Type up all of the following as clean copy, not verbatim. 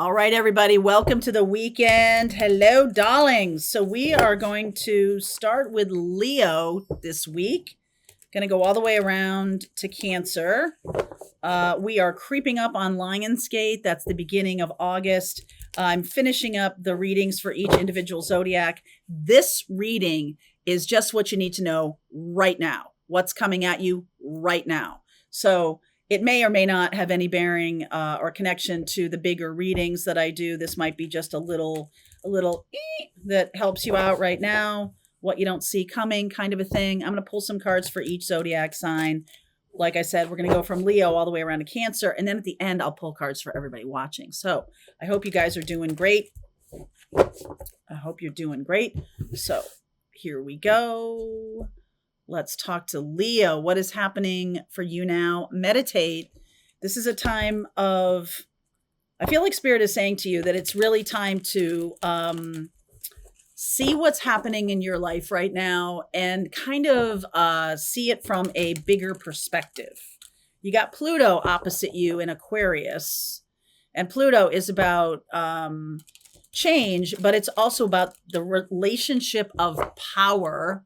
All right, everybody, welcome to the weekend. Hello, darlings. So we are going to start with Leo this week. Going to go all the way around to Cancer. We are creeping up on Lionsgate. That's the beginning of August. I'm finishing up the readings for each individual zodiac. This reading is just what you need to know right now. What's coming at you right now. So it may or may not have any bearing or connection to the bigger readings that I do. This might be just a little that helps you out right now. What you don't see coming kind of a thing. I'm going to pull some cards for each zodiac sign. Like I said, we're going to go from Leo all the way around to Cancer. And then at the end, I'll pull cards for everybody watching. So I hope you guys are doing great. I hope you're doing great. So here we go. Let's talk to Leo. What is happening for you now? Meditate. This is a time of, I feel like Spirit is saying to you that it's really time to see what's happening in your life right now and kind of see it from a bigger perspective. You got Pluto opposite you in Aquarius, and Pluto is about change, but it's also about the relationship of power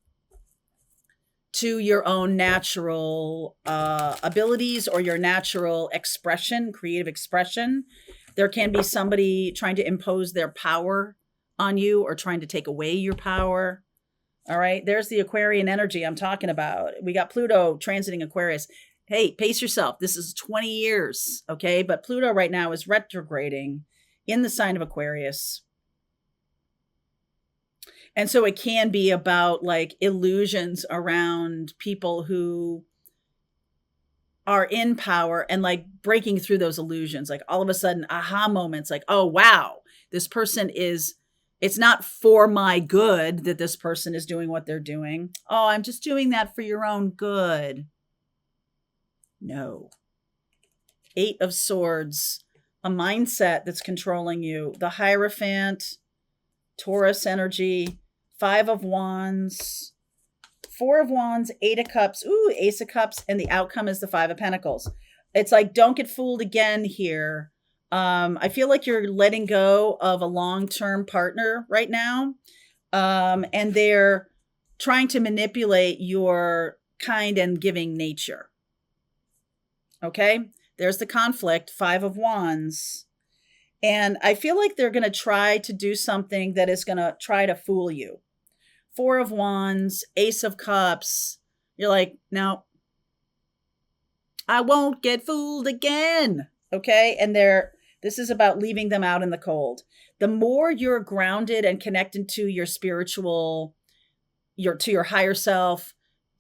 to your own natural abilities or your natural expression, creative expression. There can be somebody trying to impose their power on you or trying to take away your power. All right. There's the Aquarian energy I'm talking about. We got Pluto transiting Aquarius. Hey, pace yourself. This is 20 years. Okay. But Pluto right now is retrograding in the sign of Aquarius. And so it can be about like illusions around people who are in power and like breaking through those illusions. Like all of a sudden, aha moments like, oh, wow, this person is, it's not for my good that this person is doing what they're doing. Oh, I'm just doing that for your own good. No. 8 of Swords, a mindset that's controlling you. The Hierophant, Taurus energy, 5 of Wands, 4 of Wands, 8 of Cups, ooh, Ace of Cups, and the outcome is the 5 of Pentacles. It's like, don't get fooled again here. I feel like you're letting go of a long-term partner right now. And they're trying to manipulate your kind and giving nature. Okay. There's the conflict, 5 of Wands. And I feel like they're going to try to do something that is going to try to fool you. 4 of Wands, Ace of Cups. You're like, no, I won't get fooled again. Okay. And this is about leaving them out in the cold. The more you're grounded and connected to your spiritual, to your higher self,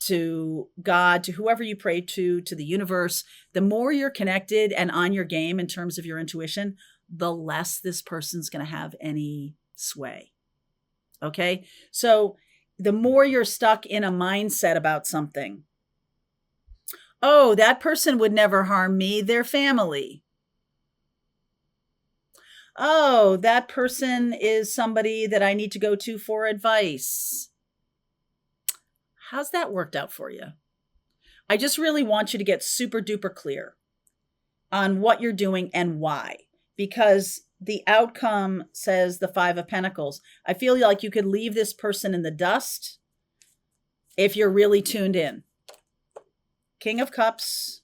to God, to whoever you pray to the universe, the more you're connected and on your game in terms of your intuition, the less this person's going to have any sway. Okay. So the more you're stuck in a mindset about something, oh, that person would never harm me, they're family. Oh, that person is somebody that I need to go to for advice. How's that worked out for you? I just really want you to get super duper clear on what you're doing and why, because the outcome says the 5 of Pentacles. I feel like you could leave this person in the dust if you're really tuned in. King of Cups.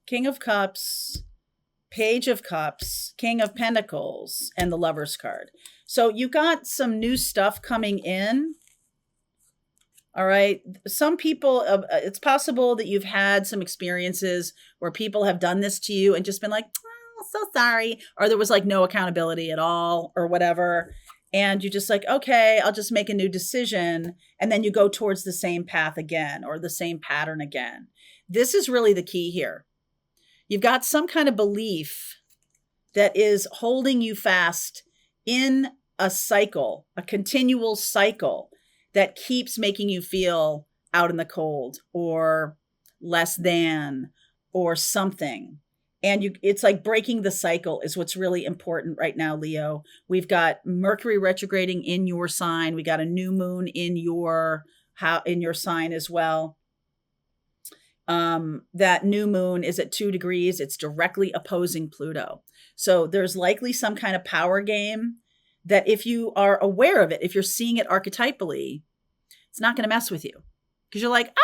King of Cups, Page of Cups, King of Pentacles, and the Lover's card. So you got some new stuff coming in. All right. Some people, it's possible that you've had some experiences where people have done this to you and just been like, oh, so sorry. Or there was like no accountability at all or whatever. And you're just like, okay, I'll just make a new decision. And then you go towards the same path again or the same pattern again. This is really the key here. You've got some kind of belief that is holding you fast in a cycle, a continual cycle that keeps making you feel out in the cold or less than or something. And it's like breaking the cycle is what's really important right now, Leo. We've got Mercury retrograding in your sign. We got a new moon in your sign as well. That new moon is at 2 degrees. It's directly opposing Pluto. So there's likely some kind of power game that if you are aware of it, if you're seeing it archetypally, it's not going to mess with you because you're like,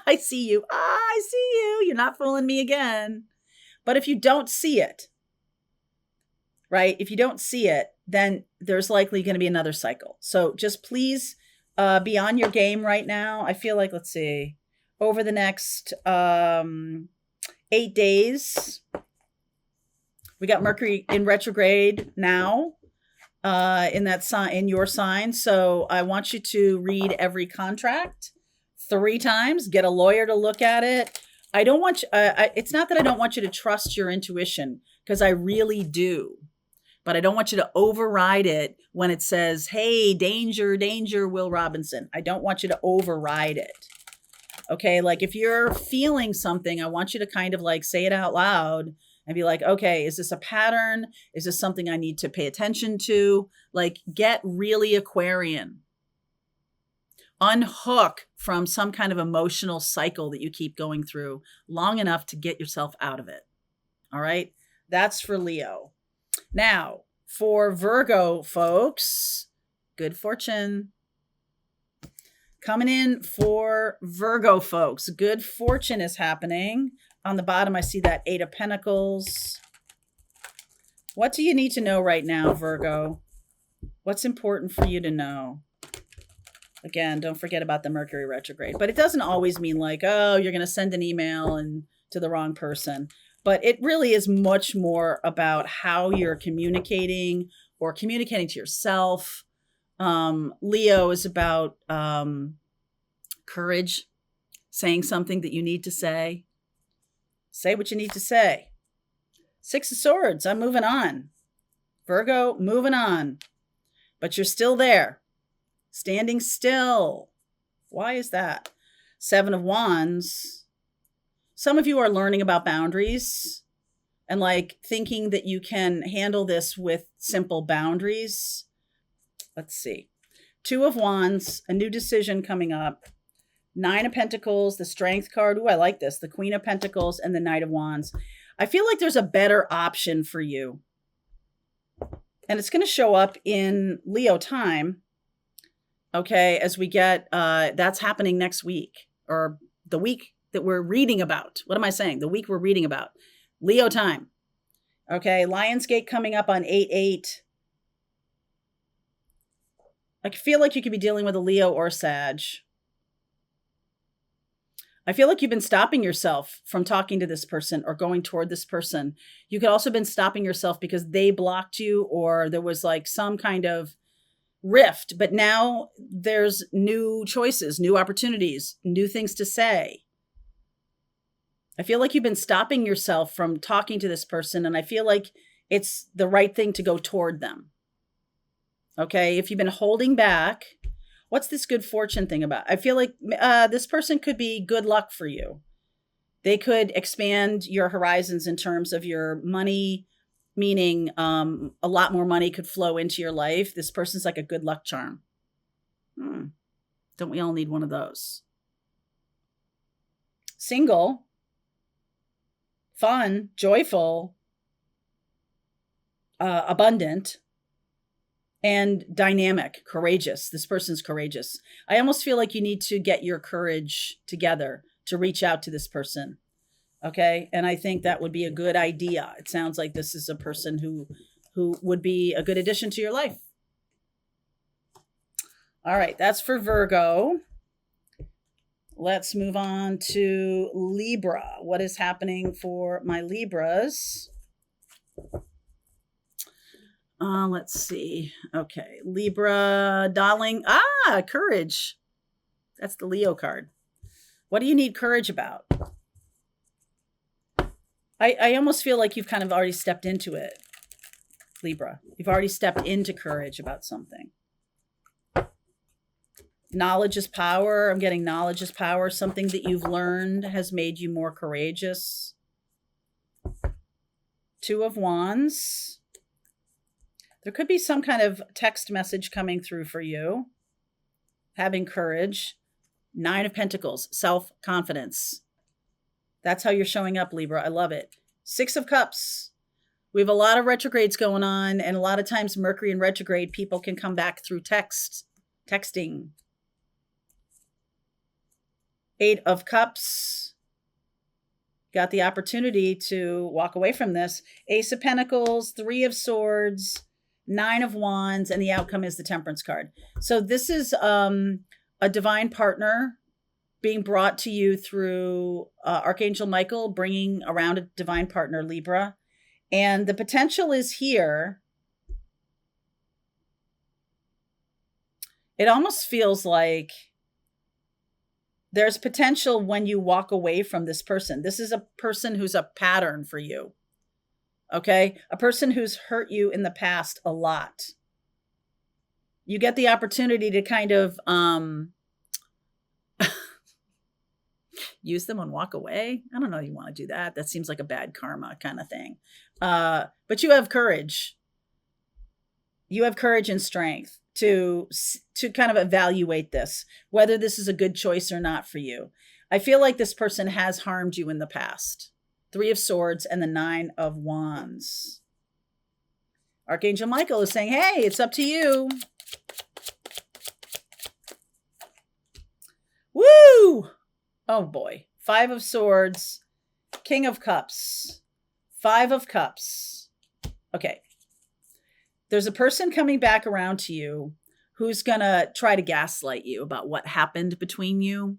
I see you. I see you. You're not fooling me again. But if you don't see it, right? If you don't see it, then there's likely going to be another cycle. So just please be on your game right now. I feel like, let's see, over the next 8 days, we got Mercury in retrograde now in that sign, in your sign. So I want you to read every contract 3 times, get a lawyer to look at it. I don't want you, it's not that I don't want you to trust your intuition, because I really do. But I don't want you to override it when it says, hey, danger, danger, Will Robinson. I don't want you to override it. Okay, like if you're feeling something, I want you to kind of like say it out loud and be like, okay, is this a pattern? Is this something I need to pay attention to? Like, get really Aquarian. Unhook from some kind of emotional cycle that you keep going through long enough to get yourself out of it. All right, that's for Leo. Now, for Virgo folks, good fortune. Coming in for Virgo folks, good fortune is happening. On the bottom, I see that 8 of Pentacles. What do you need to know right now, Virgo? What's important for you to know? Again, don't forget about the Mercury retrograde. But it doesn't always mean like, oh, you're going to send an email and to the wrong person. But it really is much more about how you're communicating or communicating to yourself. Leo is about courage, saying something that you need to say. Say what you need to say. 6 of Swords, I'm moving on. Virgo, moving on. But you're still there. Standing still. Why is that? 7 of Wands. Some of you are learning about boundaries and like thinking that you can handle this with simple boundaries. Let's see. 2 of Wands, a new decision coming up. 9 of Pentacles, the Strength card. Ooh, I like this. The Queen of Pentacles and the Knight of Wands. I feel like there's a better option for you. And it's going to show up in Leo time. Okay, as we get, that's happening next week, or the week that we're reading about. What am I saying? The week we're reading about. Leo time. Okay, Lionsgate coming up on 8/8. I feel like you could be dealing with a Leo or Sag. I feel like you've been stopping yourself from talking to this person or going toward this person. You could also have been stopping yourself because they blocked you or there was like some kind of rift. But now there's new choices, new opportunities, new things to say. I feel like you've been stopping yourself from talking to this person, and I feel like it's the right thing to go toward them. Okay, if you've been holding back, what's this good fortune thing about? I feel like this person could be good luck for you. They could expand your horizons in terms of your money, meaning a lot more money could flow into your life. This person's like a good luck charm. Don't we all need one of those? Single, fun, joyful, abundant, and dynamic, courageous. This person's courageous. I almost feel like you need to get your courage together to reach out to this person. Okay. And I think that would be a good idea. It sounds like this is a person who would be a good addition to your life. All right. That's for Virgo. Let's move on to Libra. What is happening for my Libras? Let's see. Okay. Libra, darling. Courage. That's the Leo card. What do you need courage about? I almost feel like you've kind of already stepped into it, Libra. You've already stepped into courage about something. Knowledge is power. I'm getting knowledge is power. Something that you've learned has made you more courageous. 2 of Wands. There could be some kind of text message coming through for you. Having courage. 9 of Pentacles, self-confidence. That's how you're showing up, Libra. I love it. 6 of Cups. We have a lot of retrogrades going on, and a lot of times Mercury in retrograde, people can come back through texting. 8 of Cups. Got the opportunity to walk away from this. Ace of Pentacles, 3 of Swords, 9 of Wands, and the outcome is the Temperance card. So this is a divine partner being brought to you through Archangel Michael, bringing around a divine partner, Libra. And the potential is here. It almost feels like there's potential when you walk away from this person. This is a person who's a pattern for you. Okay? A person who's hurt you in the past a lot. You get the opportunity to kind of use them and walk away. I don't know if you want to do that. That seems like a bad karma kind of thing. But you have courage. You have courage and strength to kind of evaluate this, whether this is a good choice or not for you. I feel like this person has harmed you in the past. 3 of Swords and the 9 of Wands. Archangel Michael is saying, hey, it's up to you. Woo! Oh boy. 5 of Swords, King of Cups, 5 of Cups. Okay. There's a person coming back around to you who's going to try to gaslight you about what happened between you.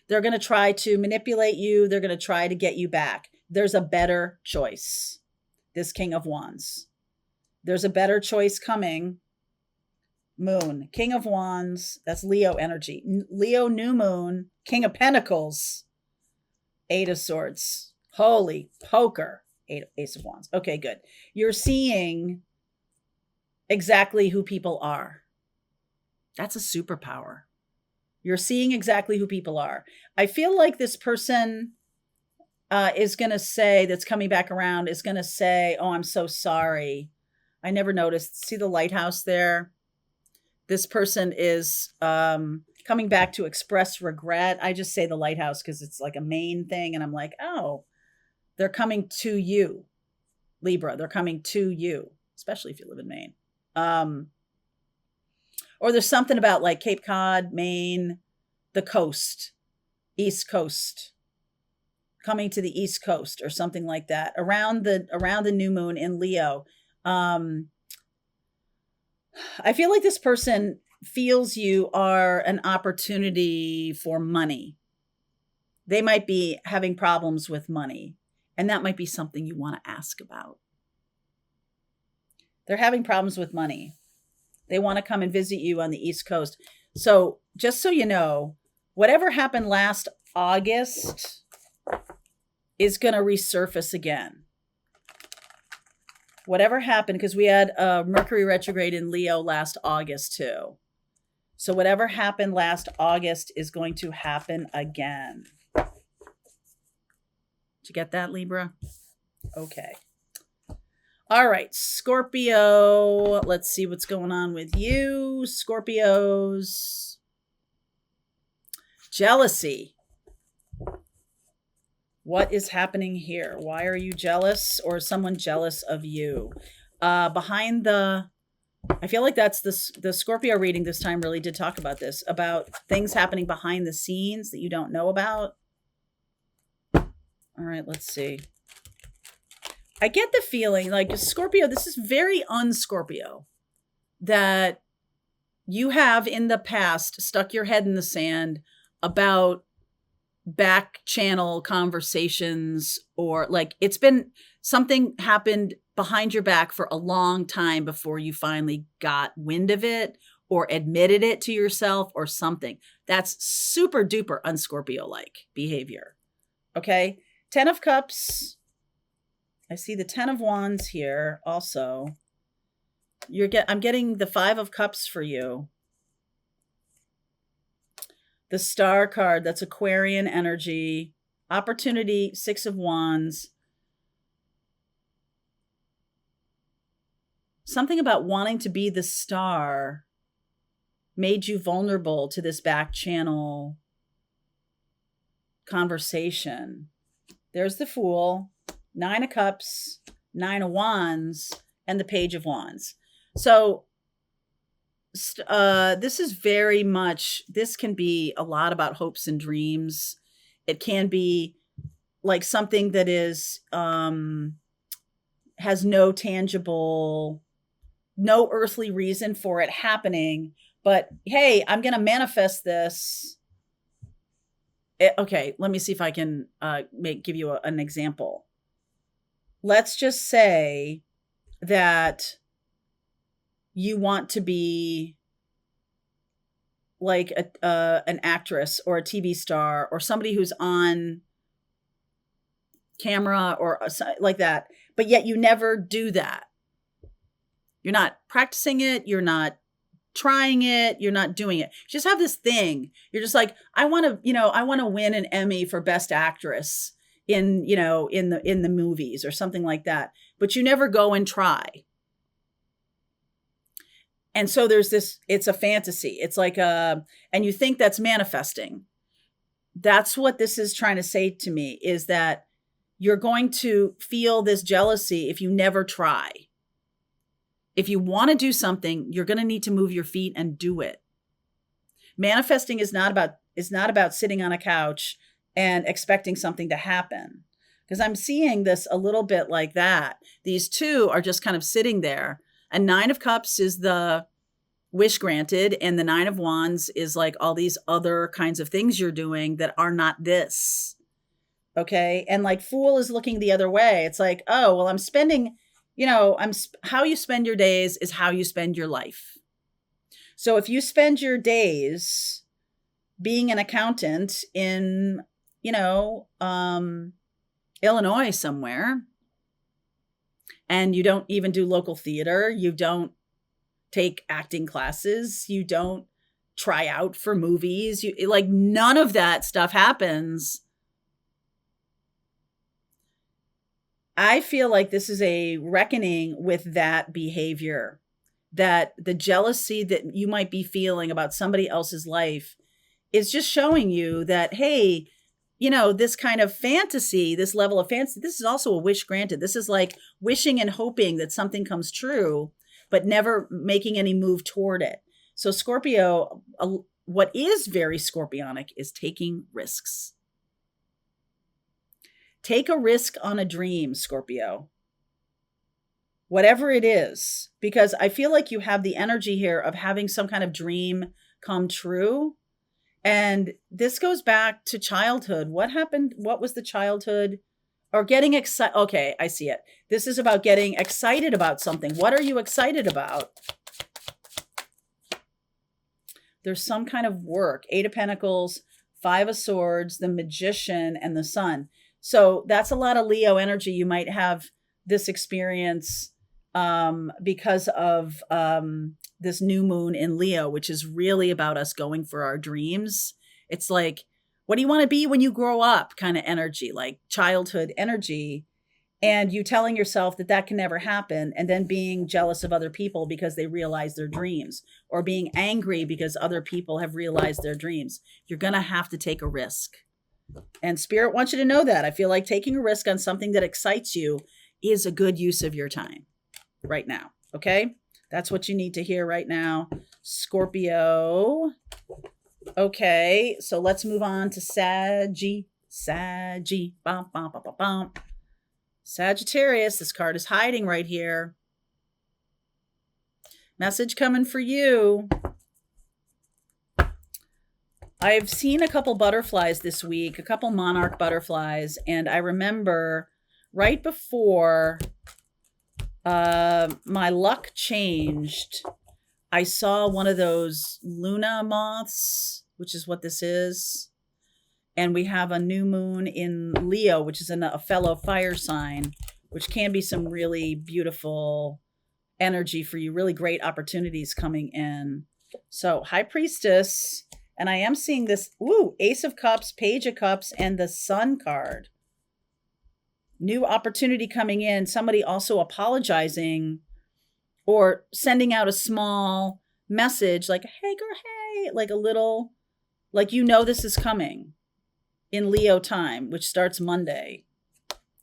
They're going to try to manipulate you. They're going to try to get you back. There's a better choice. This King of Wands. There's a better choice coming. Moon, King of Wands. That's Leo energy. Leo new moon, King of Pentacles. 8 of Swords. Holy poker. Ace of Wands. Okay, good. You're seeing exactly who people are. That's a superpower. You're seeing exactly who people are. I feel like this person is going to say, that's coming back around, is going to say, oh, I'm so sorry. I never noticed. See the lighthouse there? This person is coming back to express regret. I just say the lighthouse because it's like a Maine thing. And I'm like, oh, they're coming to you, Libra. They're coming to you, especially if you live in Maine. Or there's something about like Cape Cod, Maine, the coast, East Coast, coming to the East Coast or something like that around the new moon in Leo. I feel like this person feels you are an opportunity for money. They might be having problems with money, and that might be something you want to ask about. They're having problems with money. They want to come and visit you on the East Coast. So just so you know, whatever happened last August is going to resurface again. Whatever happened, because we had Mercury retrograde in Leo last August too. So whatever happened last August is going to happen again. Did you get that, Libra? Okay. All right, Scorpio. Let's see what's going on with you, Scorpios. Jealousy. What is happening here? Why are you jealous, or is someone jealous of you? I feel like that's the Scorpio reading this time really did talk about this, about things happening behind the scenes that you don't know about. All right, let's see. I get the feeling like Scorpio, this is very un-Scorpio, that you have in the past stuck your head in the sand about back channel conversations, or like it's been something happened behind your back for a long time before you finally got wind of it or admitted it to yourself or something. That's super duper un-Scorpio-like behavior. Okay. 10 of Cups. I see the 10 of Wands here also. I'm getting the 5 of Cups for you. The Star card, that's Aquarian energy. Opportunity, 6 of Wands. Something about wanting to be the star made you vulnerable to this back channel conversation. There's the Fool, 9 of Cups, 9 of Wands, and the Page of Wands. So this is very much, this can be a lot about hopes and dreams. It can be like something that is, has no tangible, no earthly reason for it happening, but hey, I'm going to manifest this. Okay, let me see if I can give you an example. Let's just say that you want to be like an actress or a TV star or somebody who's on camera or like that, but yet you never do that. You're not practicing it. You're not trying it. You're not doing it. You just have this thing. You're just like, I want to win an Emmy for Best Actress in the movies or something like that, but you never go and try. And so there's this, it's a fantasy. It's like and you think that's manifesting. That's what this is trying to say to me, is that you're going to feel this jealousy if you never try. If you want to do something, you're going to need to move your feet and do it. Manifesting is not about sitting on a couch and expecting something to happen. Because I'm seeing this a little bit like that. These two are just kind of sitting there. And 9 of Cups is the wish granted. And the 9 of Wands is like all these other kinds of things you're doing that are not this. Okay. And like Fool is looking the other way. It's like, oh, well, I'm spending, how you spend your days is how you spend your life. So if you spend your days being an accountant in, Illinois somewhere, and you don't even do local theater, you don't take acting classes, you don't try out for movies, none of that stuff happens. I feel like this is a reckoning with that behavior, that the jealousy that you might be feeling about somebody else's life is just showing you that, hey, this kind of fantasy, this level of fantasy, this is also a wish granted. This is like wishing and hoping that something comes true, but never making any move toward it. So Scorpio, what is very Scorpionic is taking risks. Take a risk on a dream, Scorpio. Whatever it is, because I feel like you have the energy here of having some kind of dream come true. And this goes back to childhood. What happened? What was the childhood? Or getting excited. Okay, I see it. This is about getting excited about something. What are you excited about? There's some kind of work. 8 of Pentacles, 5 of Swords, the Magician, and the Sun. So that's a lot of Leo energy. You might have this experience because of this new moon in Leo, which is really about us going for our dreams. It's like, what do you want to be when you grow up kind of energy, like childhood energy. And you telling yourself that can never happen, and then being jealous of other people because they realize their dreams, or being angry because other people have realized their dreams. You're going to have to take a risk. And Spirit wants you to know that. I feel like taking a risk on something that excites you is a good use of your time right now. Okay? That's what you need to hear right now, Scorpio. Okay, so let's move on to Sagittarius. This card is hiding right here. Message coming for you. I've seen a couple butterflies this week, a couple monarch butterflies, and I remember right before my luck changed, I saw one of those Luna moths, which is what this is. And we have a new moon in Leo, which is a fellow fire sign, which can be some really beautiful energy for you, really great opportunities coming in. So High Priestess, and I am seeing this, Ace of Cups, Page of Cups, and the Sun card. New opportunity coming in, somebody also apologizing or sending out a small message like, hey, girl, hey, like a little, like, this is coming in Leo time, which starts Monday.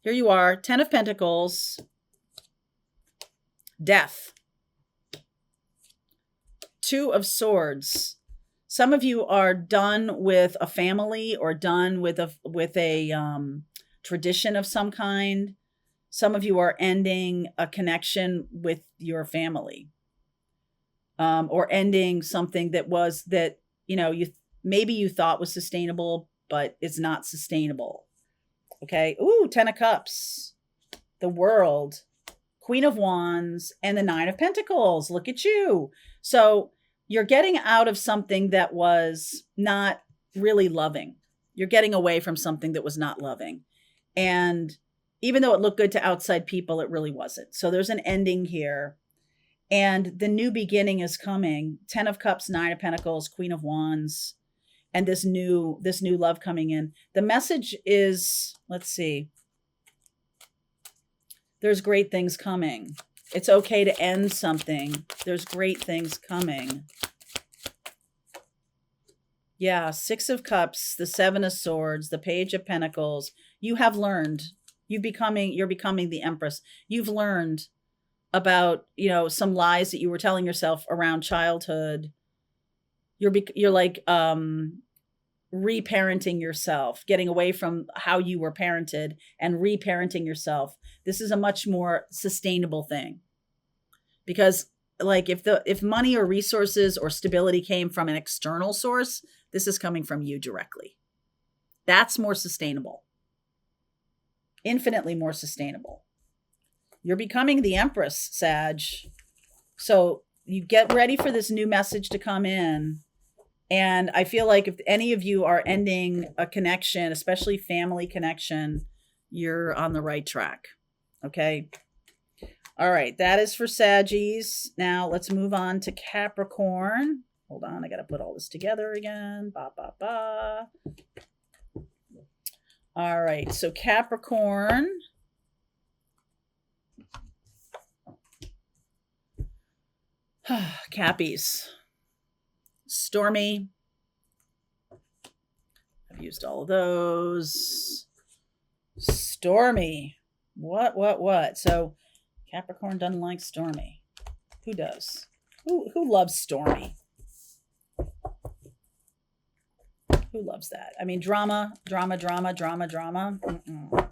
Here you are, 10 of Pentacles, Death, 2 of Swords. Some of you are done with a family or done with a tradition of some kind. Some of you are ending a connection with your family, or ending something that maybe you thought was sustainable, but it's not sustainable. Okay. Ooh, 10 of Cups, the World, Queen of Wands, and the 9 of Pentacles. Look at you. So you're getting out of something that was not really loving. You're getting away from something that was not loving. And even though it looked good to outside people, it really wasn't. So there's an ending here. And the new beginning is coming. 10 of Cups, 9 of Pentacles, Queen of Wands, and this new love coming in. The message is, let's see. There's great things coming. It's okay to end something. There's great things coming. Yeah, 6 of Cups, the 7 of Swords, the Page of Pentacles. You have learned. You're becoming the Empress. You've learned about, some lies that you were telling yourself around childhood. You're like reparenting yourself, getting away from how you were parented and reparenting yourself. This is a much more sustainable thing, because like if money or resources or stability came from an external source, this is coming from you directly. That's more sustainable. Infinitely more sustainable. You're becoming the Empress, Sag. So you get ready for this new message to come in. And I feel like if any of you are ending a connection, especially family connection, you're on the right track. Okay. All right. That is for Saggies. Now let's move on to Capricorn. Hold on. I got to put all this together again. All right. So Capricorn. Cappies. Stormy. I've used all of those. Stormy. What? So Capricorn doesn't like Stormy. Who does? Who loves Stormy? Who loves that? I mean, drama. Mm-mm.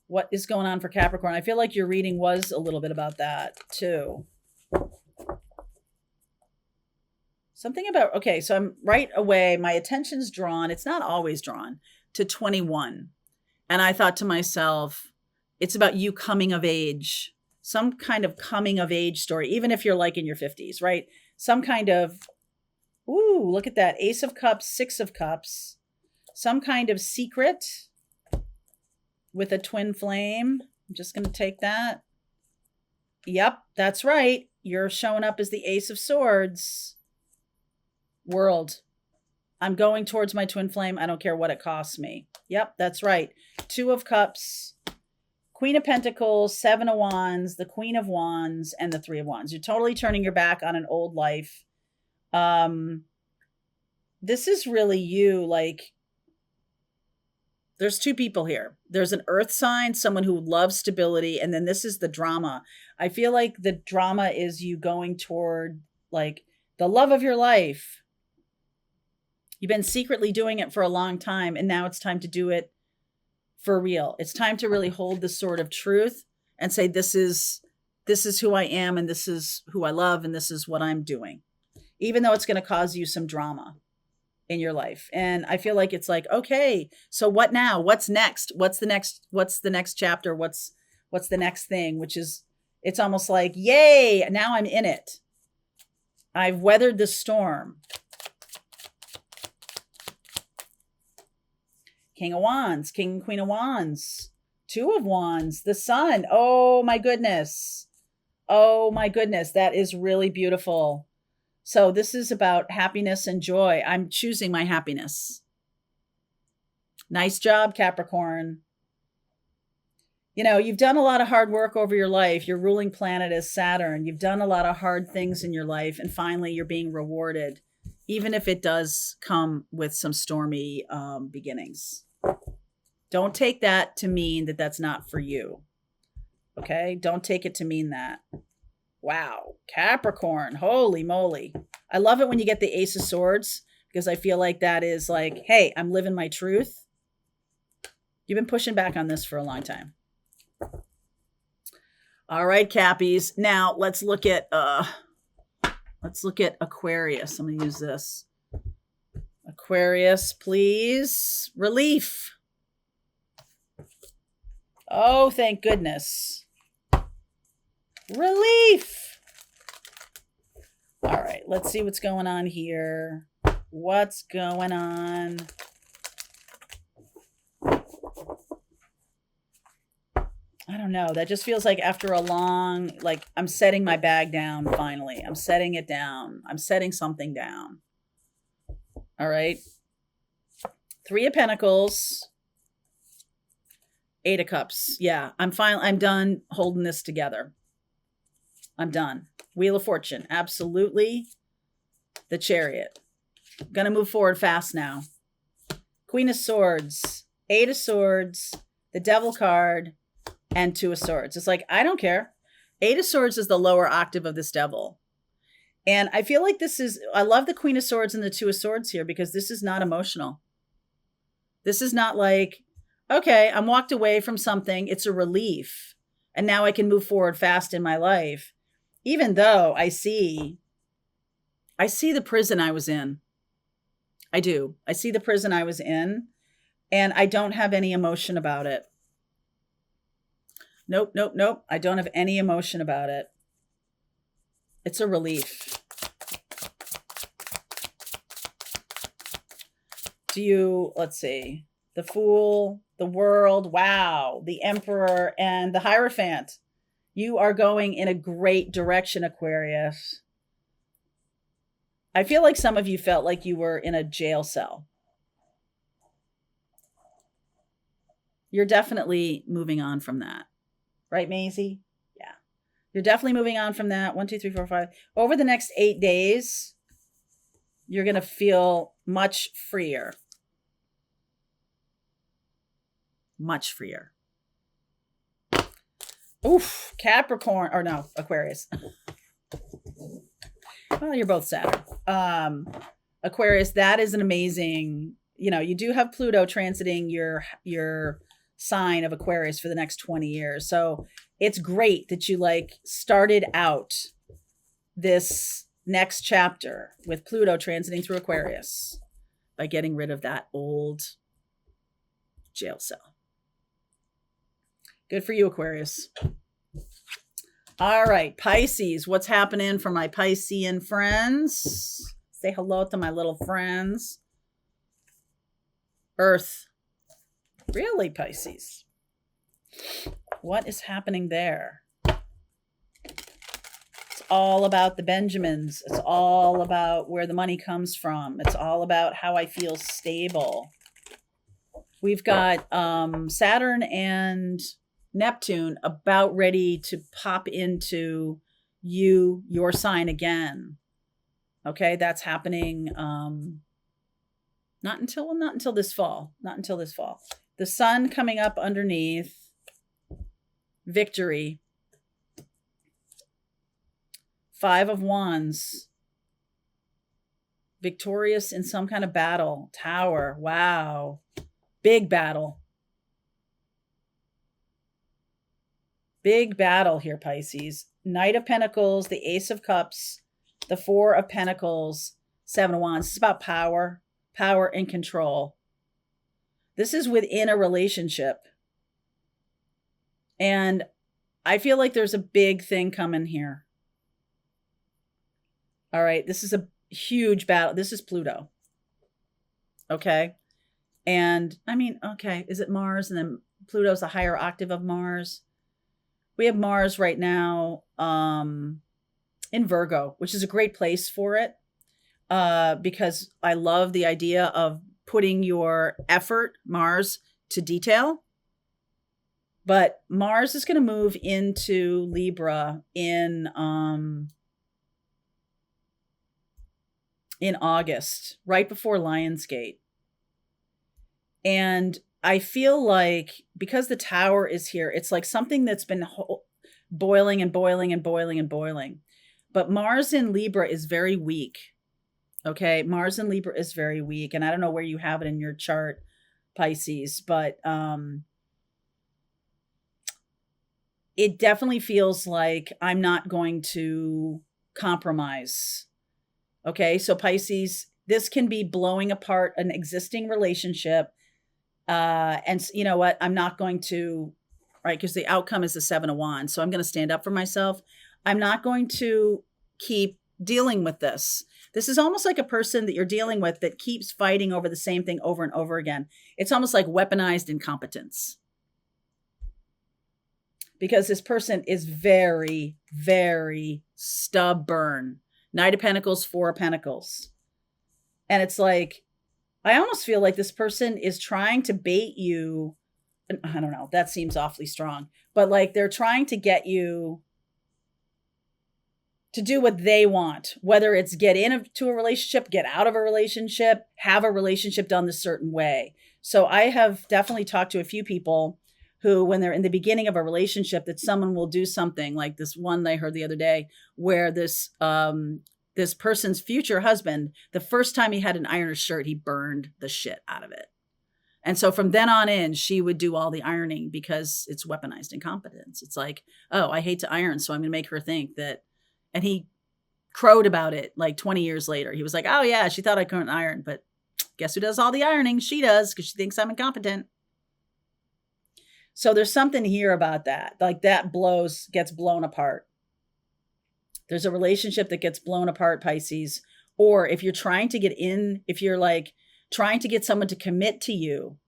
What is going on for Capricorn? I feel like your reading was a little bit about that too. Something about, okay, so I'm right away, my attention's drawn, it's not always drawn, to 21. And I thought to myself, it's about you coming of age, some kind of coming of age story, even if you're like in your 50s, right? Some kind of, ooh, look at that, Ace of Cups, 6 of Cups, some kind of secret with a twin flame. I'm just going to take that. Yep, that's right. You're showing up as the Ace of Swords. World. I'm going towards my twin flame. I don't care what it costs me. Yep, that's right. 2 of Cups, Queen of Pentacles, 7 of Wands, the Queen of Wands, and the 3 of Wands. You're totally turning your back on an old life. This is really you. Like, there's 2 people here. There's an earth sign, someone who loves stability, and then this is the drama. I feel like the drama is you going toward like the love of your life. You've been secretly doing it for a long time, and now it's time to do it for real. It's time to really hold the sword of truth and say, this is who I am, and this is who I love, and this is what I'm doing, even though it's going to cause you some drama in your life. And I feel like it's like, okay, so what now? What's next? What's the next chapter? What's the next thing? Which is, it's almost like, yay, now I'm in it. I've weathered the storm. King of Wands, King and Queen of Wands, 2 of Wands, the Sun. Oh my goodness. Oh my goodness. That is really beautiful. So this is about happiness and joy. I'm choosing my happiness. Nice job, Capricorn. You've done a lot of hard work over your life. Your ruling planet is Saturn. You've done a lot of hard things in your life, and finally you're being rewarded, even if it does come with some stormy beginnings. Don't take that to mean that that's not for you. Okay? Don't take it to mean that. Wow. Capricorn. Holy moly. I love it when you get the Ace of Swords because I feel like that is like, hey, I'm living my truth. You've been pushing back on this for a long time. All right, Cappies. Now let's look at Aquarius. I'm going to use this. Aquarius, please. Relief. Oh, thank goodness. Relief. All right, let's see what's going on here. What's going on? I don't know. That just feels like after a long, like I'm setting my bag down finally. I'm setting it down. I'm setting something down. All right. 3 of Pentacles. 8 of Cups. Yeah, I'm done holding this together. I'm done. Wheel of Fortune. Absolutely. The Chariot. Gonna move forward fast now. Queen of Swords. 8 of Swords. The Devil card. And 2 of Swords. It's like, I don't care. 8 of Swords is the lower octave of this Devil. And I feel like I love the Queen of Swords and the 2 of Swords here because this is not emotional. This is not like, okay, I'm walked away from something. It's a relief. And now I can move forward fast in my life. Even though I see the prison I was in. I do. I see the prison I was in. And I don't have any emotion about it. Nope. I don't have any emotion about it. It's a relief. Let's see, the Fool, the World, wow, the Emperor, and the Hierophant. You are going in a great direction, Aquarius. I feel like some of you felt like you were in a jail cell. You're definitely moving on from that. Right, Maisie? Yeah. You're definitely moving on from that. 1, 2, 3, 4, 5. Over the next 8 days, you're going to feel much freer. Much freer. Oof, Capricorn, or no, Aquarius. Well, you're both Saturn. Aquarius, that is an amazing, you do have Pluto transiting your sign of Aquarius for the next 20 years. So it's great that you started out this next chapter with Pluto transiting through Aquarius by getting rid of that old jail cell. Good for you, Aquarius. All right, Pisces, what's happening for my Piscean friends? Say hello to my little friends. Earth. Really, Pisces? What is happening there? It's all about the Benjamins. It's all about where the money comes from. It's all about how I feel stable. We've got Saturn and Neptune about ready to pop into your sign again. Okay, that's happening not until this fall. Not until this fall. The sun coming up underneath. Victory. 5 of Wands. Victorious in some kind of battle. Tower. Wow. Big battle. Big battle here, Pisces. Knight of Pentacles, the Ace of Cups, the 4 of Pentacles, 7 of Wands. It's about power and control. This is within a relationship. And I feel like there's a big thing coming here. All right, this is a huge battle. This is Pluto. Okay. And I mean, okay, is it Mars? And then Pluto's a higher octave of Mars. We have Mars right now in Virgo, which is a great place for it because I love the idea of putting your effort, Mars, to detail. But Mars is going to move into Libra in August, right before Lionsgate. And I feel like because the Tower is here, it's like something that's been boiling and boiling and boiling and boiling. But Mars in Libra is very weak. Okay, Mars in Libra is very weak, and I don't know where you have it in your chart, Pisces, but it definitely feels like I'm not going to compromise. Okay, so Pisces, this can be blowing apart an existing relationship. And you know what? I'm not going to, right? Because the outcome is the 7 of Wands. So I'm going to stand up for myself. I'm not going to keep dealing with this. This is almost like a person that you're dealing with that keeps fighting over the same thing over and over again. It's almost like weaponized incompetence. Because this person is very, very stubborn. Knight of Pentacles, 4 of Pentacles. And it's like, I almost feel like this person is trying to bait you. I don't know. That seems awfully strong. But like they're trying to get you to do what they want, whether it's get into a relationship, get out of a relationship, have a relationship done a certain way. So I have definitely talked to a few people who, when they're in the beginning of a relationship, that someone will do something like this one I heard the other day where this person's future husband, the first time he had an iron shirt, he burned the shit out of it. And so from then on in, she would do all the ironing because it's weaponized incompetence. It's like, oh, I hate to iron, so I'm going to make her think that. And he crowed about it like 20 years later. He was like, oh yeah, she thought I couldn't iron, but guess who does all the ironing? She does, because she thinks I'm incompetent. So there's something here about that. Like that gets blown apart. There's a relationship that gets blown apart, Pisces. Or if you're trying to get in, if you're like trying to get someone to commit to you,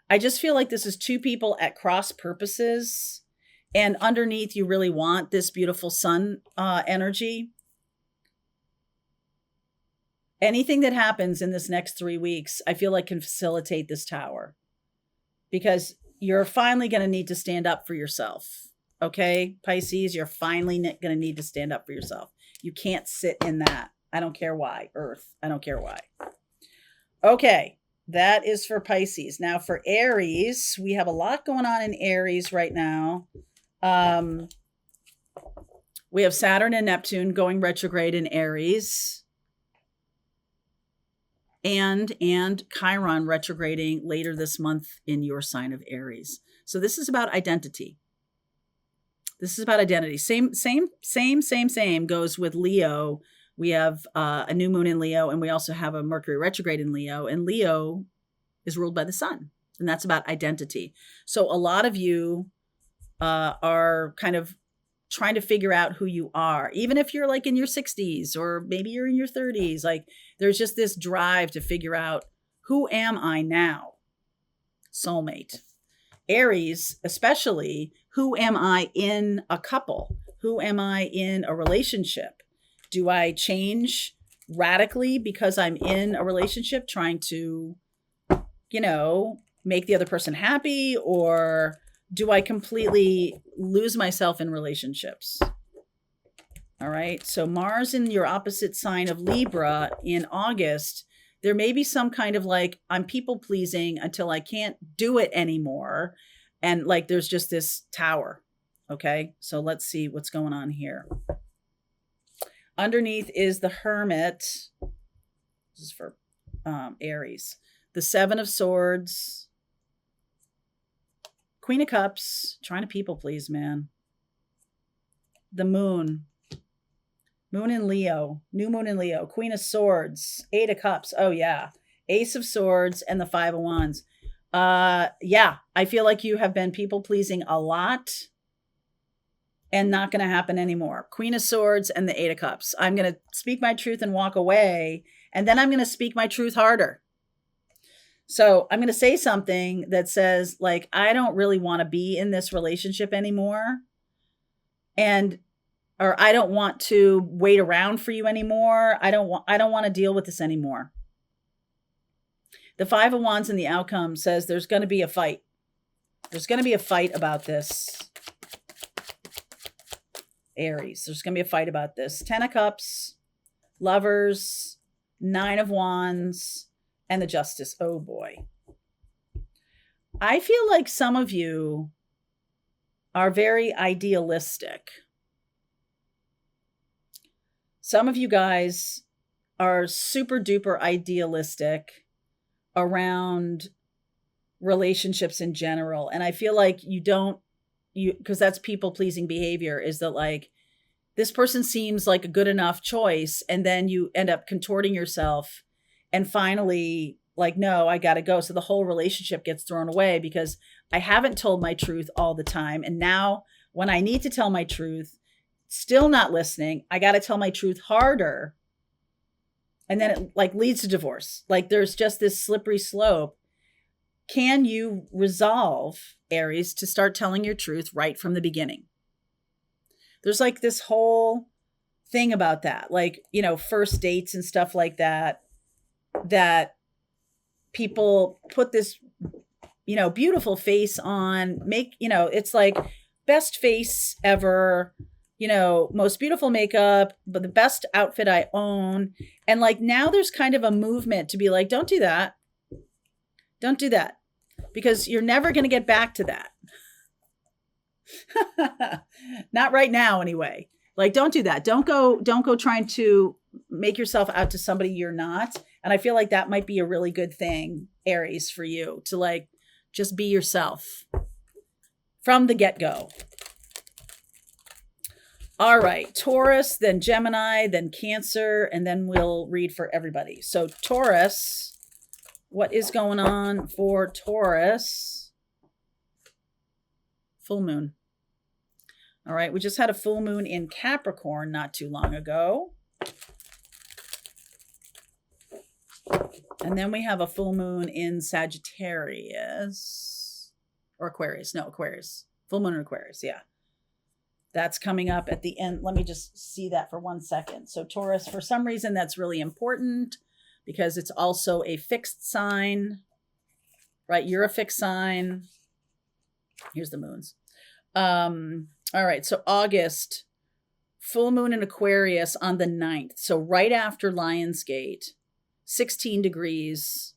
I just feel like this is two people at cross purposes. And underneath, you really want this beautiful sun energy. Anything that happens in this next 3 weeks, I feel like can facilitate this Tower. Because you're finally going to need to stand up for yourself. Okay, Pisces, you're finally going to need to stand up for yourself. You can't sit in that. I don't care why. Earth, I don't care why. Okay, that is for Pisces. Now for Aries, we have a lot going on in Aries right now. We have Saturn and Neptune going retrograde in Aries. And Chiron retrograding later this month in your sign of Aries. So this is about identity. This is about identity. Same goes with Leo. We have a new moon in Leo, and we also have a Mercury retrograde in Leo. And Leo is ruled by the sun, and that's about identity. So a lot of you are kind of trying to figure out who you are, even if you're like in your 60s or maybe you're in your 30s. Like there's just this drive to figure out, who am I now? Soulmate. Aries, especially, who am I in a couple? Who am I in a relationship? Do I change radically because I'm in a relationship trying to, make the other person happy? Or do I completely lose myself in relationships? All right. So Mars in your opposite sign of Libra in August, there may be some kind of like, I'm people pleasing until I can't do it anymore. And like, there's just this Tower. Okay. So let's see what's going on here. Underneath is the Hermit. This is for Aries. The 7 of Swords. Queen of Cups, trying to people please, man. The Moon. Moon in Leo. New Moon in Leo. Queen of Swords. 8 of Cups. Oh, yeah. Ace of Swords and the 5 of Wands. Yeah, I feel like you have been people pleasing a lot and not going to happen anymore. Queen of Swords and the 8 of Cups. I'm going to speak my truth and walk away, and then I'm going to speak my truth harder. So I'm going to say something that says, like, I don't really want to be in this relationship anymore. Or I don't want to wait around for you anymore. I don't want to deal with this anymore. The 5 of Wands in the outcome says there's going to be a fight. There's going to be a fight about this. Aries, there's going to be a fight about this. 10 of Cups, Lovers, 9 of Wands, and the Justice. Oh boy. I feel like some of you are very idealistic. Some of you guys are super duper idealistic around relationships in general. And I feel like because that's people pleasing behavior, is that like this person seems like a good enough choice. And then you end up contorting yourself and finally like, no, I got to go. So the whole relationship gets thrown away because I haven't told my truth all the time. And now when I need to tell my truth, still not listening, I got to tell my truth harder. And then it like leads to divorce. Like there's just this slippery slope. Can you resolve, Aries, to start telling your truth right from the beginning? There's like this whole thing about that, like, you know, first dates and stuff like that, that people put this, you know, beautiful face on, make, you know, it's like best face ever, you know, most beautiful makeup, but the best outfit I own. And like now there's kind of a movement to be like, don't do that. Don't do that. Because you're never going to get back to that. Not right now anyway. Like don't do that. Don't go trying to make yourself out to somebody you're not. And I feel like that might be a really good thing, Aries, for you to like just be yourself from the get-go. All right, Taurus, then Gemini, then Cancer, and then we'll read for everybody. So Taurus, what is going on for Taurus? Full moon. All right, we just had a full moon in Capricorn not too long ago. And then we have a full moon in Sagittarius or Aquarius. No, Aquarius. Full moon in Aquarius, yeah. That's coming up at the end. Let me just see that for 1 second. So Taurus, for some reason, that's really important because it's also a fixed sign, right? You're a fixed sign. Here's the moons. All right. So August, full moon in Aquarius on the 9th. So right after Lionsgate, 16 degrees.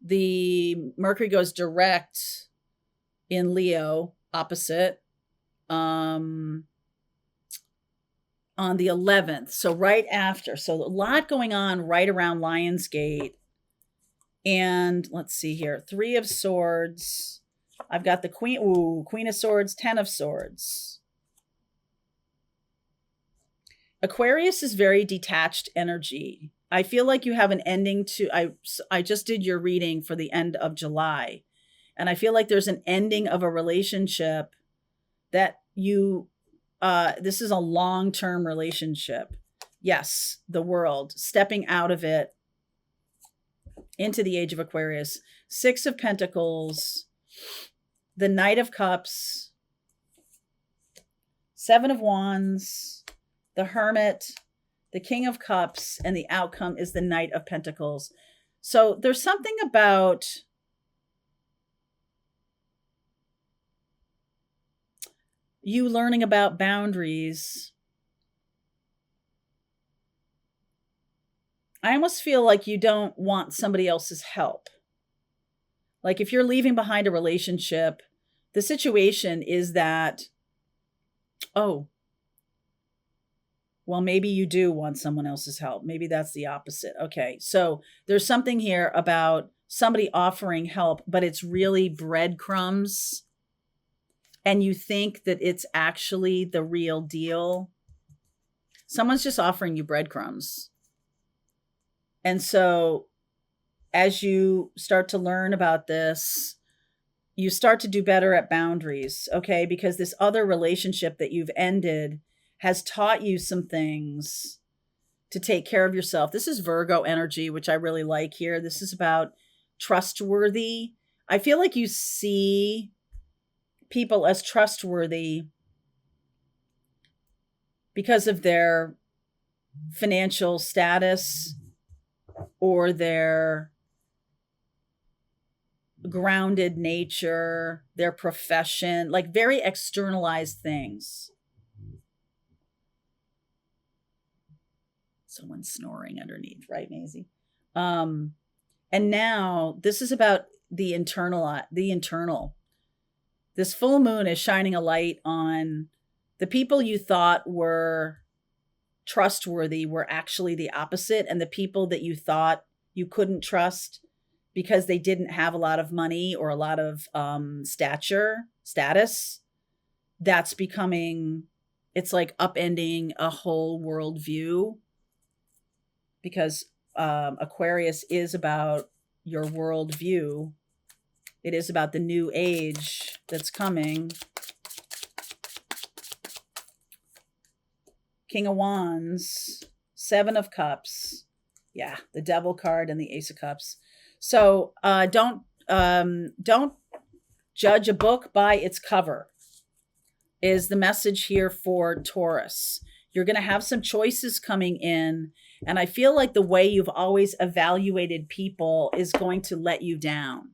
The Mercury goes direct in Leo, opposite. On the 11th, so right after, so a lot going on right around Lionsgate. And let's see here, 3 of Swords. I've got the Queen of Swords, 10 of Swords. Aquarius is very detached energy. I feel like you have an ending to, I just did your reading for the end of July, and I feel like there's an ending of a relationship that you, this is a long-term relationship. Yes, the world, stepping out of it into the age of Aquarius. 6 of Pentacles, the Knight of Cups, 7 of Wands, the Hermit, the King of Cups, and the outcome is the Knight of Pentacles. So there's something about you learning about boundaries. I almost feel like you don't want somebody else's help. Like if you're leaving behind a relationship, the situation is that, oh, well, maybe you do want someone else's help. Maybe that's the opposite. Okay, so there's something here about somebody offering help, but it's really breadcrumbs. And you think that it's actually the real deal. Someone's just offering you breadcrumbs. And so as you start to learn about this, you start to do better at boundaries, okay? Because this other relationship that you've ended has taught you some things to take care of yourself. This is Virgo energy, which I really like here. This is about trustworthy. I feel like you see people as trustworthy because of their financial status or their grounded nature, their profession, like very externalized things. Someone's snoring underneath, right, Maisie? And now this is about the internal. This full moon is shining a light on the people you thought were trustworthy were actually the opposite. And the people that you thought you couldn't trust because they didn't have a lot of money or a lot of status, that's becoming, it's like upending a whole worldview, because Aquarius is about your worldview. It is about the new age that's coming. King of Wands, Seven of Cups. Yeah, the Devil card and the Ace of Cups. So don't judge a book by its cover is the message here for Taurus. You're going to have some choices coming in, and I feel like the way you've always evaluated people is going to let you down.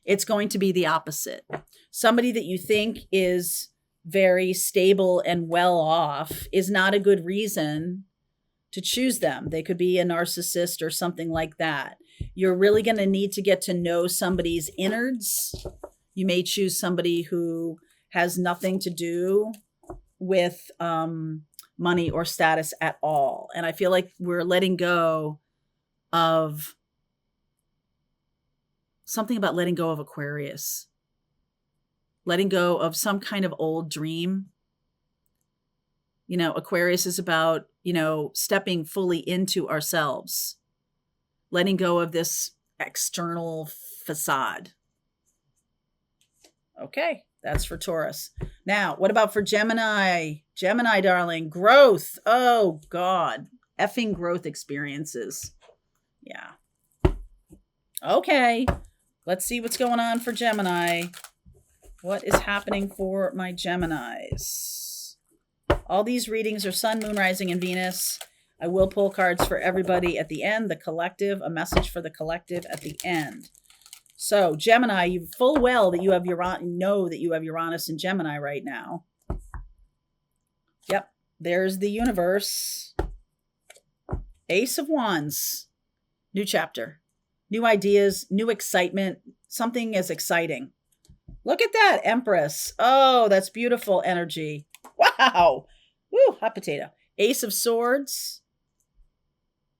It's going to be the opposite. Somebody that you think is very stable and well off is not a good reason to choose them. They could be a narcissist or something like that. You're really going to need to get to know somebody's innards. You may choose somebody who has nothing to do with money or status at all. And I feel like we're letting go of something about letting go of Aquarius, letting go of some kind of old dream. You know, Aquarius is about, stepping fully into ourselves, letting go of this external facade. Okay, that's for Taurus. Now, what about for Gemini? Gemini, darling, growth. Oh, God. Effing growth experiences. Yeah. Okay, let's see what's going on for Gemini. What is happening for my Geminis? All these readings are Sun, Moon, Rising, and Venus. I will pull cards for everybody at the end. The collective, a message for the collective at the end. So Gemini, you full well that you have Uranus and Gemini right now. Yep, there's the universe. Ace of Wands, new chapter, new ideas, new excitement. Something is exciting. Look at that, Empress. Oh, that's beautiful energy. Wow. Woo, hot potato. Ace of Swords.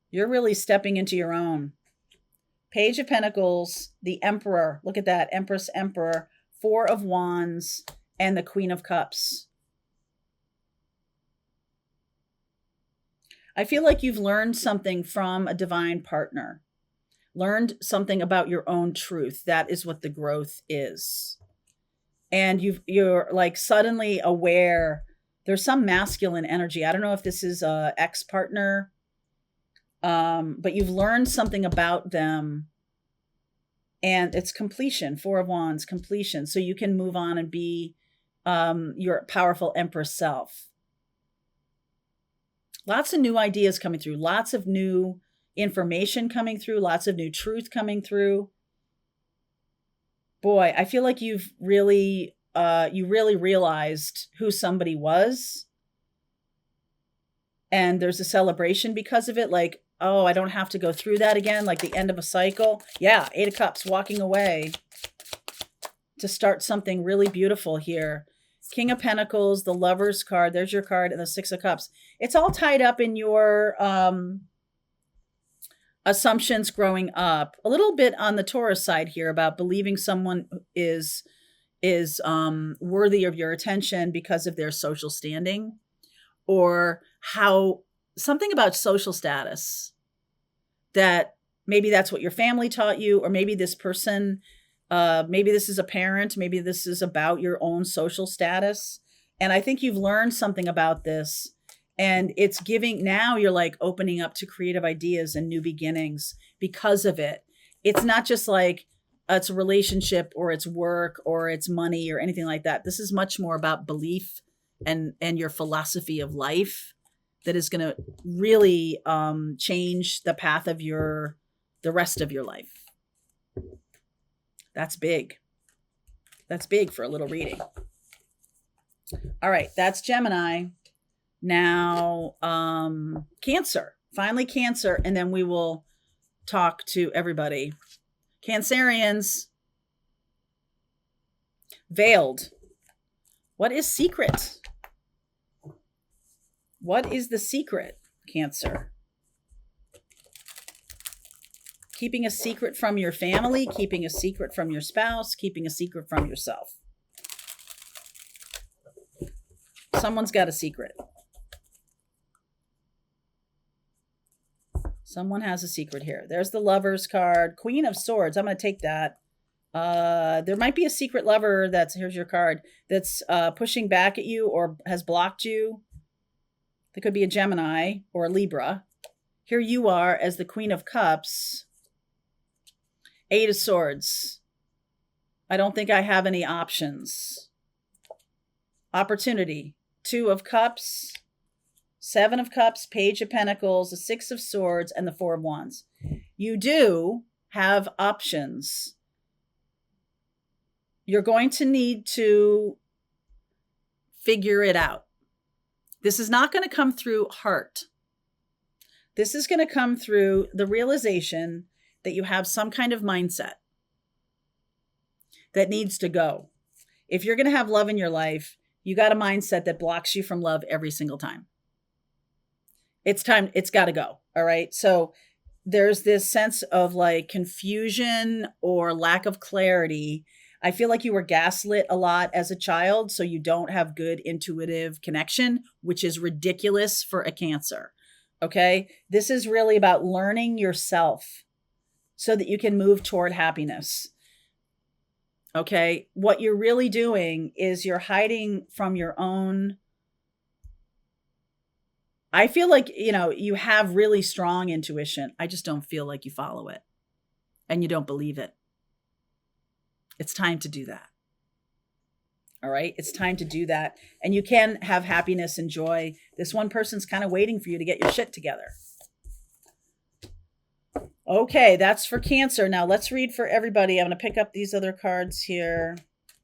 You're really stepping into your own. Page of Pentacles, the Emperor. Look at that, Empress, Emperor. Four of Wands, and the Queen of Cups. I feel like you've learned something from a divine partner. Learned something about your own truth. That is what the growth is. And you're like suddenly aware there's some masculine energy. I don't know if this is a ex-partner, but you've learned something about them, and it's completion. Four of Wands, completion. So you can move on and be your powerful Empress self. Lots of new ideas coming through, lots of new information coming through, lots of new truth coming through. Boy, I feel like you've really, you really realized who somebody was. And there's a celebration because of it. Like, oh, I don't have to go through that again. Like the end of a cycle. Yeah, Eight of Cups, walking away to start something really beautiful here. King of Pentacles, the Lover's card. There's your card, and the Six of Cups. It's all tied up in your assumptions growing up. A little bit on the Taurus side here about believing someone is worthy of your attention because of their social standing, or how something about social status, that maybe that's what your family taught you, or maybe this person, maybe this is a parent, maybe this is about your own social status. And I think you've learned something about this, and it's giving, now you're like opening up to creative ideas and new beginnings because of it. It's not just like it's a relationship or it's work or it's money or anything like that. This is much more about belief and your philosophy of life that is going to really change the path of the rest of your life. That's big. That's big for a little reading. All right, that's Gemini. Now, Cancer. Finally, Cancer, and then we will talk to everybody. Cancerians. Veiled. What is secret? What is the secret, Cancer? Keeping a secret from your family, keeping a secret from your spouse, keeping a secret from yourself. Someone's got a secret. Someone has a secret here. There's the Lover's card. Queen of Swords. I'm going to take that. There might be a secret lover here's your card, that's pushing back at you or has blocked you. There could be a Gemini or a Libra. Here you are as the Queen of Cups. 8 of Swords. I don't think I have any options. Opportunity. 2 of Cups. 7 of Cups. Page of Pentacles. The 6 of Swords. And the 4 of Wands. You do have options. You're going to need to figure it out. This is not going to come through heart. This is going to come through the realization that you have some kind of mindset that needs to go. If you're going to have love in your life, you got a mindset that blocks you from love every single time. It's time. It's got to go. All right. So there's this sense of like confusion or lack of clarity. I feel like you were gaslit a lot as a child, so you don't have good intuitive connection, which is ridiculous for a Cancer. Okay. This is really about learning yourself so that you can move toward happiness. Okay. What you're really doing is you're hiding from your own. I feel like, you have really strong intuition. I just don't feel like you follow it and you don't believe it. It's time to do that. All right. It's time to do that. And you can have happiness and joy. This one person's kind of waiting for you to get your shit together. Okay. That's for Cancer. Now let's read for everybody. I'm going to pick up these other cards here.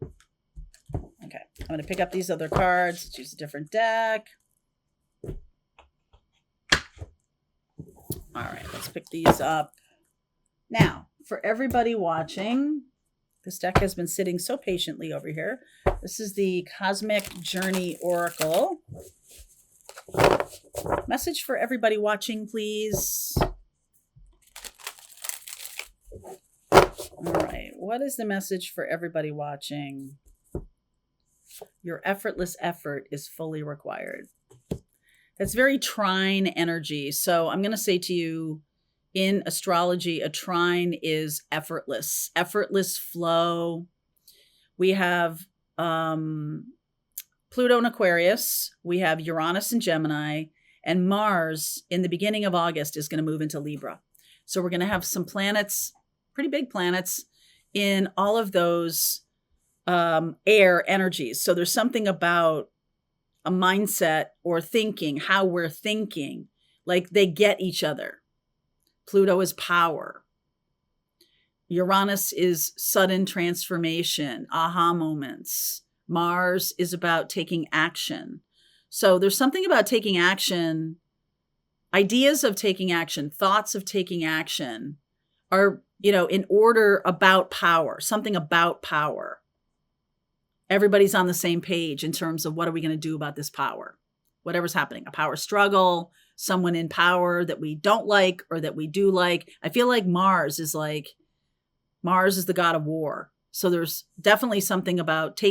Okay. I'm going to pick up these other cards. Let's use a different deck. All right. Let's pick these up. Now, for everybody watching, this deck has been sitting so patiently over here. This is the Cosmic Journey Oracle. Message for everybody watching, please. All right. What is the message for everybody watching? Your effortless effort is fully required. That's very trine energy. So I'm going to say to you, in astrology, a trine is effortless flow. We have Pluto in Aquarius. We have Uranus in Gemini, and Mars in the beginning of August is going to move into Libra. So we're going to have some planets, pretty big planets, in all of those air energies. So there's something about a mindset or thinking, how we're thinking, like they get each other. Pluto is power. Uranus is sudden transformation, aha moments. Mars is about taking action. So there's something about taking action, ideas of taking action, thoughts of taking action are, in order about power, something about power. Everybody's on the same page in terms of what are we going to do about this power? Whatever's happening, a power struggle, someone in power that we don't like or that we do like. I feel like Mars is the god of war. So there's definitely something about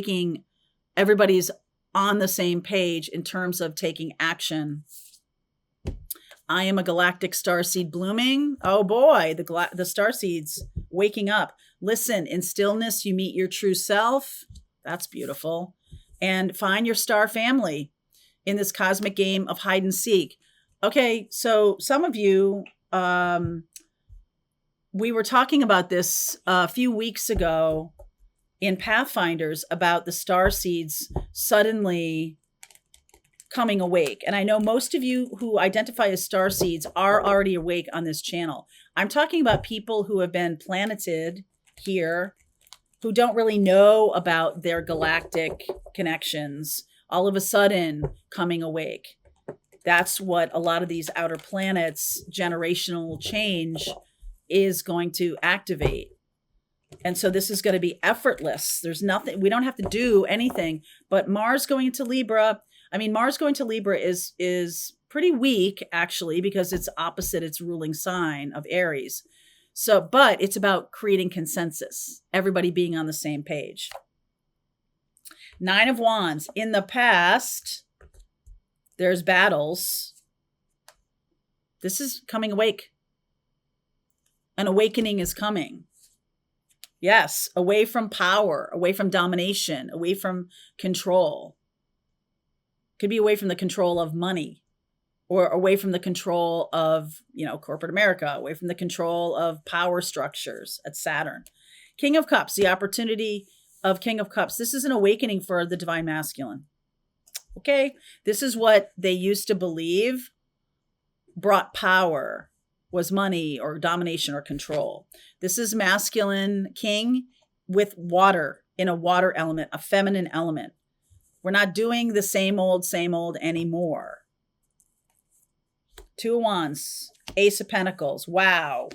everybody's on the same page in terms of taking action. I am a galactic starseed blooming. Oh boy, the starseeds waking up. Listen, in stillness, you meet your true self. That's beautiful. And find your star family in this cosmic game of hide and seek. Okay, so some of you, we were talking about this a few weeks ago in Pathfinders about the starseeds suddenly coming awake. And I know most of you who identify as starseeds are already awake on this channel. I'm talking about people who have been planeted here, who don't really know about their galactic connections, all of a sudden coming awake. That's what a lot of these outer planets, generational change is going to activate. And so this is going to be effortless. There's nothing, we don't have to do anything, but Mars going into Libra. I mean, Mars going to Libra is pretty weak actually, because it's opposite its ruling sign of Aries. So, but it's about creating consensus, everybody being on the same page. 9 of Wands. In the past, there's battles. This is coming awake. An awakening is coming. Yes, away from power, away from domination, away from control. Could be away from the control of money, or away from the control of, corporate America, away from the control of power structures at Saturn. King of Cups, the opportunity of King of Cups. This is an awakening for the divine masculine. Okay, this is what they used to believe brought power, was money or domination or control. This is masculine king with water, in a water element, a feminine element. We're not doing the same old anymore. 2 of Wands, Ace of Pentacles. Wow.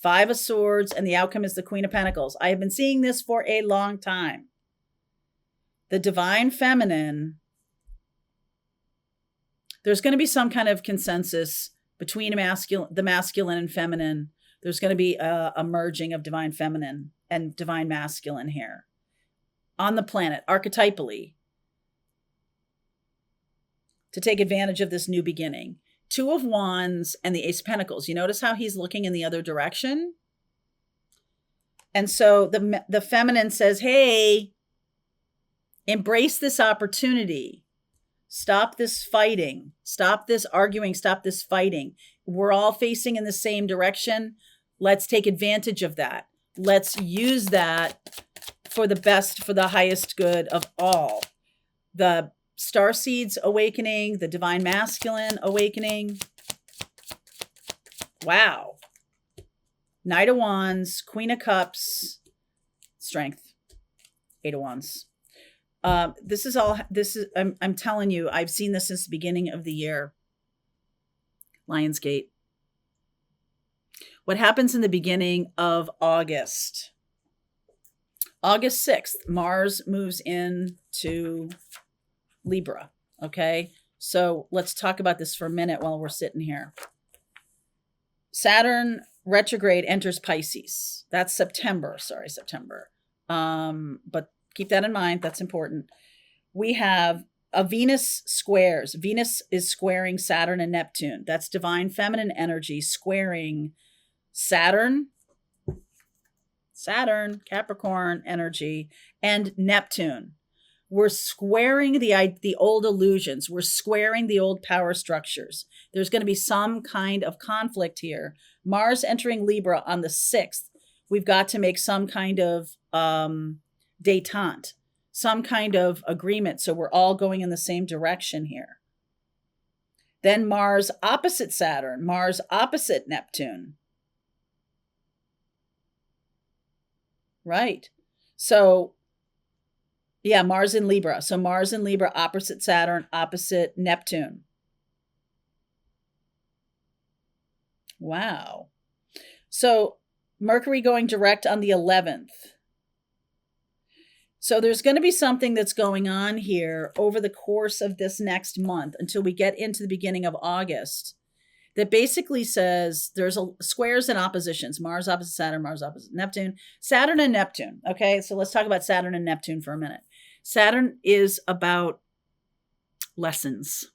5 of Swords, and the outcome is the Queen of Pentacles. I have been seeing this for a long time. The divine feminine, there's going to be some kind of consensus between the masculine and feminine. There's going to be a merging of divine feminine and divine masculine here on the planet, archetypally, to take advantage of this new beginning. 2 of Wands and the Ace of Pentacles. You notice how he's looking in the other direction? And so the feminine says, hey, embrace this opportunity. Stop this fighting. Stop this arguing. Stop this fighting. We're all facing in the same direction. Let's take advantage of that. Let's use that for the best, for the highest good of all. The starseeds awakening, the divine masculine awakening. Wow. Knight of Wands, Queen of Cups, Strength, 8 of Wands. I'm telling you, I've seen this since the beginning of the year. Lionsgate. What happens in the beginning of August? August 6th, Mars moves into Libra. Okay. So let's talk about this for a minute while we're sitting here. Saturn retrograde enters Pisces. That's September. But keep that in mind. That's important. We have a Venus squares. Venus is squaring Saturn and Neptune. That's divine feminine energy squaring Saturn, Capricorn energy, and Neptune. We're squaring the old illusions. We're squaring the old power structures. There's going to be some kind of conflict here. Mars entering Libra on the 6th. We've got to make some kind of détente, some kind of agreement. So we're all going in the same direction here. Then Mars opposite Saturn, Mars opposite Neptune. Right. So, yeah, Mars in Libra. So Mars in Libra, opposite Saturn, opposite Neptune. Wow. So Mercury going direct on the 11th. So there's going to be something that's going on here over the course of this next month until we get into the beginning of August that basically says there's squares and oppositions. Mars opposite Saturn, Mars opposite Neptune, Saturn and Neptune. Okay, so let's talk about Saturn and Neptune for a minute. Saturn is about lessons.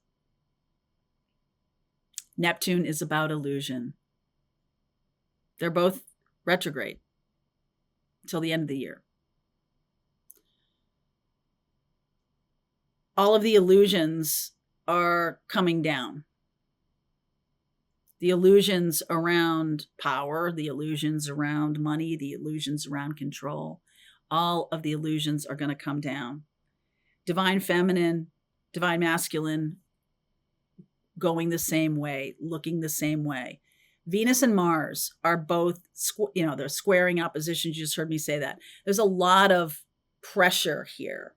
Neptune is about illusion. They're both retrograde until the end of the year. All of the illusions are coming down. The illusions around power, the illusions around money, the illusions around control, all of the illusions are going to come down. Divine feminine, divine masculine, going the same way, looking the same way. Venus and Mars are both, they're squaring oppositions. You just heard me say that. There's a lot of pressure here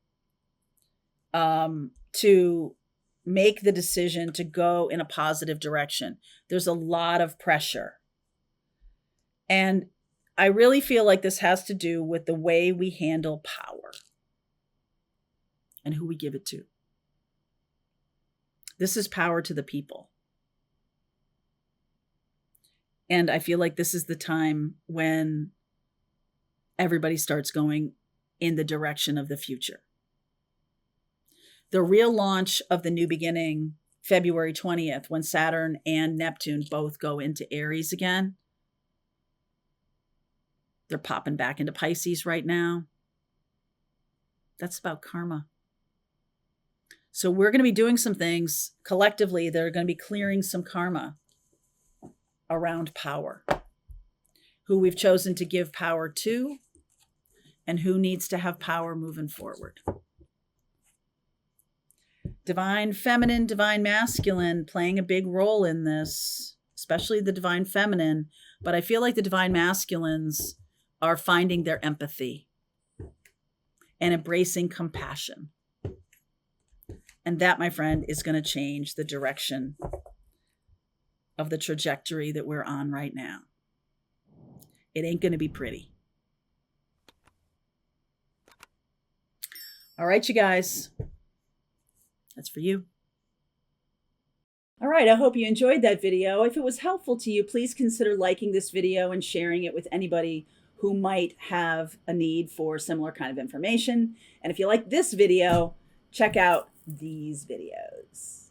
to make the decision to go in a positive direction. There's a lot of pressure. And I really feel like this has to do with the way we handle power and who we give it to. This is power to the people. And I feel like this is the time when everybody starts going in the direction of the future. The real launch of the new beginning, February 20th, when Saturn and Neptune both go into Aries again. They're popping back into Pisces right now. That's about karma. So we're going to be doing some things collectively that are going to be clearing some karma around power. Who we've chosen to give power to and who needs to have power moving forward. Divine feminine, divine masculine playing a big role in this, especially the divine feminine. But I feel like the divine masculines are finding their empathy and embracing compassion. And that, my friend, is going to change the direction of the trajectory that we're on right now. It ain't going to be pretty. All right, you guys. That's for you. All right, I hope you enjoyed that video. If it was helpful to you, please consider liking this video and sharing it with anybody who might have a need for similar kind of information. And if you like this video, check out these videos.